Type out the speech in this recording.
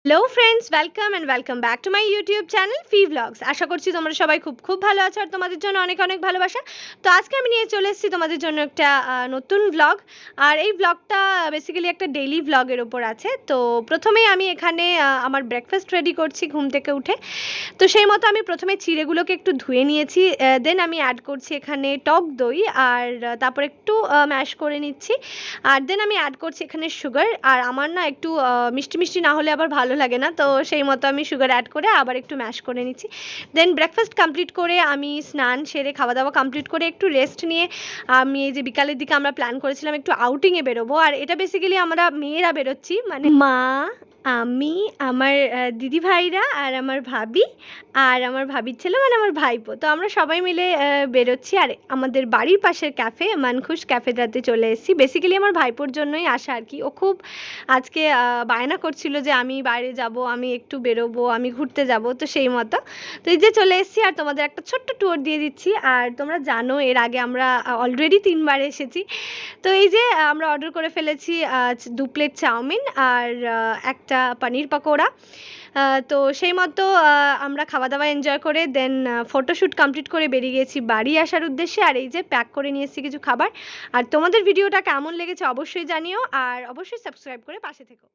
Hello friends, welcome and welcome back to my YouTube channel fi vlogs. আশা করছি তোমরা সবাই খুব খুব ভালো আছো আর তোমাদের জন্য অনেক অনেক ভালোবাসা। তো আজকে আমি নিয়ে চলে এসেছি তোমাদের জন্য একটা নতুন ভ্লগ। আর এই ভ্লগটা বেসিক্যালি একটা ডেইলি ভ্লগের ওপর আছে। তো প্রথমেই আমি এখানে আমার ব্রেকফাস্ট রেডি করছি ঘুম থেকে উঠে। তো সেই মতো আমি প্রথমে চিড়েগুলোকে একটু ধুয়ে নিয়েছি, দেন আমি অ্যাড করছি এখানে টক দই আর তারপর একটু ম্যাশ করে নিচ্ছি। আর দেন আমি অ্যাড করছি এখানে সুগার। আর আমার না একটু মিষ্টি মিষ্টি না হলে আবার ভালো লাগে না, তো সেই মতো আমি সুগার অ্যাড করে আবার একটু ম্যাশ করে নিচ্ছি। দেন ব্রেকফাস্ট কমপ্লিট করে আমি স্নান সেরে খাওয়া দাওয়া কমপ্লিট করে একটু রেস্ট নিয়ে আমি এই যে বিকালের দিকে আমরা প্ল্যান করেছিলাম একটু আউটিংয়ে বেরোবো। আর এটা বেসিক্যালি আমরা মেয়েরা বেরোচ্ছি, মানে মা, আমি, আমার দিদিভাইরা আর আমার ভাবি আর আমার ভাবির ছেলে মানে আমার ভাইপো। তো আমরা সবাই মিলে বেরোচ্ছি। আর আমাদের বাড়ির পাশের ক্যাফে মানখুশ ক্যাফেটাতে চলে এসেছি। বেসিক্যালি আমার ভাইপোর জন্যই আসা আর কি। ও খুব আজকে বায়না করছিল যে আমি বাইরে যাব, আমি একটু বেরোবো, আমি ঘুরতে যাব। তো সেই মতো তো এই যে চলে এসেছি আর তোমাদের একটা ছোট্ট ট্যুর দিয়ে দিচ্ছি। আর তোমরা জানো এর আগে আমরা অলরেডি 3 বার এসেছি। তো এই যে আমরা অর্ডার করে ফেলেছি 2 প্লেট চাউমিন আর একটা পনির পকোড়া। তো সেই মতো আমরা খাওয়া দাওয়া এনজয় করে দেন ফটোশ্যুট কমপ্লিট করে বেরিয়ে গেছি বাড়ি আসার উদ্দেশ্যে। আর এই যে প্যাক করে নিয়ে এসেছি কিছু খাবার। আর তোমাদের ভিডিওটা কেমন লেগেছে অবশ্যই জানিও আর অবশ্যই সাবস্ক্রাইব করে পাশে থেকো।